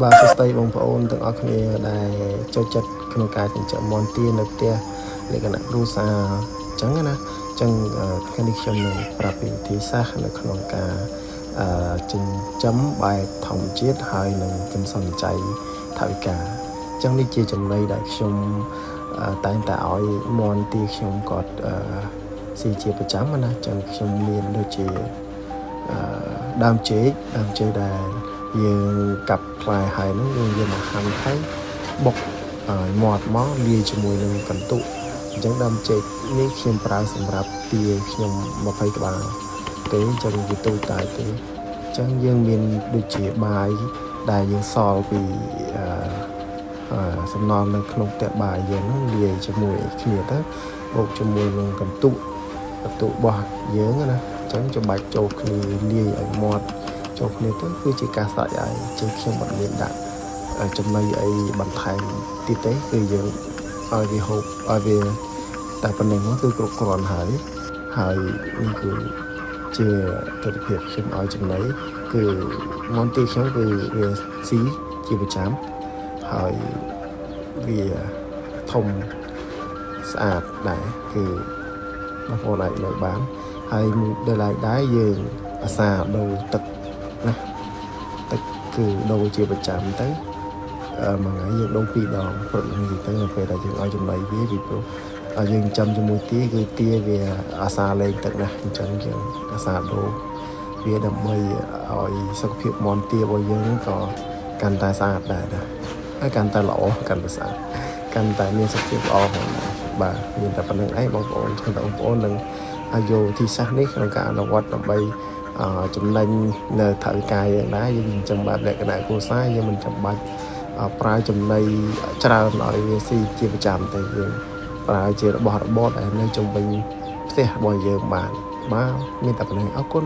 បាទសួស្តីបងប្អូនទាំងអស់គ្នាដែលចូលចិត្តក្នុងការចិញ្ចឹមមាន់ទានៅផ្ទះលក្ខណៈគ្រួសារអញ្ចឹងណាអញ្ចឹងថ្ងៃនេះខ្ញុំនឹងប្រាប់ពីវិធីសាស្ត្រនៅក្នុងការចិញ្ចឹមបែបធម្មជាតិហើយនឹងចំសំចៃថវិកាអញ្ចឹងនេះជាចំណីដែលខ្ញុំតែងតែឲ្យមាន់ទាខ្ញុំគាត់ស៊ីជាប្រចាំណាអញ្ចឹងខ្ញុំមានដូចជាដើមចេកដែលយើងកាប់ផ្លែហើយហ្នឹងយើងមកហាន់ហើយបុកមាត់មកលាយជាមួយនឹងកន្ទុកអញ្ចឹងដើមចេកនេះខ្ញុំប្រើសម្រាប់ទាខ្ញុំ20ក្បាលទេអញ្ចឹងវាទូទៅទេអញ្ចឹងយើងមានដូចជាបាយដែលយើងសល់ពីសំណល់នៅក្នុងផ្ទះបាយយើងហ្នឹងលាយជាមួយគ្នាទៅបូកជាមួយនឹងកន្ទុករបស់យើងណាអញ្ចឹងចាំបាច់ចូលគ្នាលាយឲ្យមាត់ចូលគ្នាទៅគឺជាការស្រេចហើយជាងខ្ញុំអត់មានដាក់ចំណីអីបន្ថែមទៀតទេគឺយើងឲ្យវាហូបឲ្យវាតែប៉ុណ្្នឹងគឺគ្រប់គ្រាន់ហើយនេះគឺជាទស្សនវិជ្ជាខ្ញុំឲ្យចំណីគឺមាន់ទីខ្ញុំគឺវាស៊ីជាប្រចាំហើយវាធំស្អាតដែរគឺបងប្អូនអាចមើលបានហើយដល់ដែរយើងអាសាដូរទឹកណាទឹកគឺដូរជាប្រចាំទៅមួយថ្ងៃយើងដូរ2ដងព្រឹកល្ងាចទៅនៅពេលដែលយើងឲ្យចំណីវាពីព្រោះយើងចាំជាមួយទាគឺទាវាអាសាលេងទឹកណាអញ្ចឹងយើងអាសាដូរវាដើម្បីឲ្យសុខភាពមាន់ទារបស់យើងក៏កាន់តែស្អាតដែរណាហើយកាន់តែល្អកាន់តែស្អាតកាន់តែមានសុខភាពល្អផងដែរបាទមានតែប៉ុណ្្នឹងឯងបងប្អូនចឹងតែបងប្អូននឹងយកវិធីសាស្ត្រនេះក្នុងការអនុវត្តដើម្បីចំណេញនៅថវិកាយើងដែរយើងចិញ្ចឹមបែបលក្ខណៈគ្រួសារយើងមិនចាំបាច់ប្រើចំណីច្រើនឲ្យវាស៊ីជាប្រចាំទេយើងប្រើជារបស់របរដែលនៅជុំវិញផ្ទះរបស់យើងបានបាទមានតែប៉ុណ្្នឹងអរគុណ